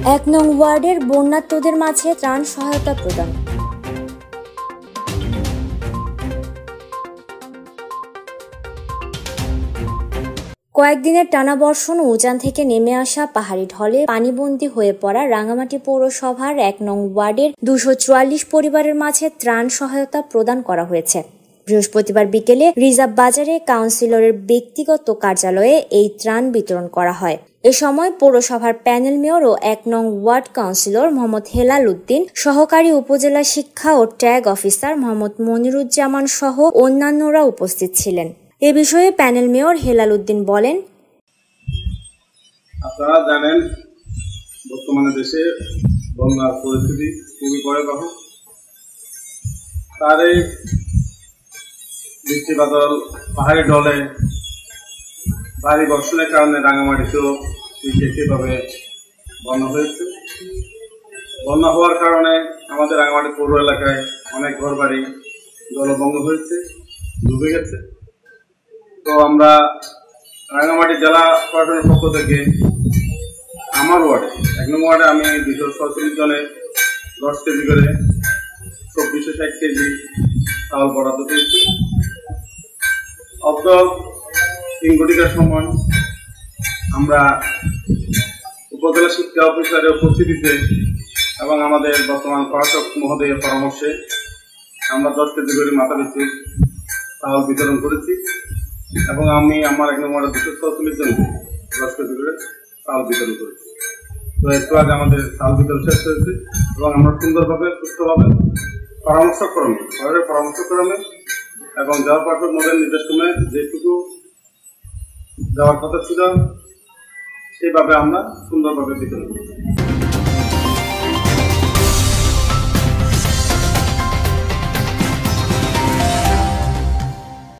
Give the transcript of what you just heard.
১ নং ওয়ার্ডের বন্যার্তদের মাঝে ত্রাণ সহায়তা প্রদান। কয়েকদিনের টানা বর্ষণ ও উজান থেকে নেমে আসা পাহাড়ি ঢলে পানিবন্দী হয়ে পড়া রাঙামাটি পৌরসভার ১ নং ওয়ার্ডের ২৪৪ পরিবারের মাঝে ত্রাণ সহায়তা প্রদান করা হয়েছে। বৃহস্পতিবার বিকেলে রিজার্ভ বাজারে কাউন্সিলরের ব্যক্তিগত কার্যালয়ে এই ত্রাণ বিতরণ করা হয়। এ সময় পৌরসভার প্যানেল মেয়র ও ১ নং ওয়ার্ড কাউন্সিলর মোহাম্মদ হেলাল উদ্দিন, সহকারী উপজেলা শিক্ষা ও ট্যাগ অফিসার মোহাম্মদ মনিরুজ্জামান সহ অন্যান্যরা উপস্থিত ছিলেন। এ বিষয়ে প্যানেল মেয়র হেলাল উদ্দিন বলেন, আপনারা জানেন বর্তমানে দেশে বন্যার পরিস্থিতি খুবই ভয়াবহ। তার এই বৃষ্টি বাদল, পাহাড়ি ঢলে, ভারী বর্ষণের কারণে রাঙামাটিতেও সেভাবে বন্যা হয়েছে। বন্যা হওয়ার কারণে আমাদের রাঙামাটি পৌর এলাকায় অনেক ঘরবাড়ি জলমগ্ন হয়েছে, ডুবে গেছে। তো আমরা রাঙামাটি জেলা প্রশাসনের পক্ষ থেকে আমার ওয়ার্ডে ১ নং ওয়ার্ডে আমি ২৪৬ জনের ১০ কেজি করে ২৪৬০ কেজি চাউল বরাদ্দ পেয়েছি। অব্দ ৩ ঘটিকার সময় আমরা উপজেলা শিক্ষা অফিসারের উপস্থিতিতে এবং আমাদের বর্তমান প্রশাসক মহোদয়ের পরামর্শে আমরা ১০ কেজি করে মাথা পিছু চাউল বিতরণ করেছি এবং আমি আমার ১ নং ওয়ার্ডে ২৪৬ জনকে ১০ কেজি করে চাউল বিতরণ করেছি। তো একটু আগে আমাদের চাউল বিতরণ শেষ হয়েছে এবং আমরা সুন্দরভাবে সুস্থভাবে পরামর্শক্রমে এবং জেলা প্রশাসক মহোদয়ের নির্দেশক্রমে যেটুকু যাওয়ার কথা ছিল সেইভাবে আমরা সুন্দরভাবে বিতরণ করি।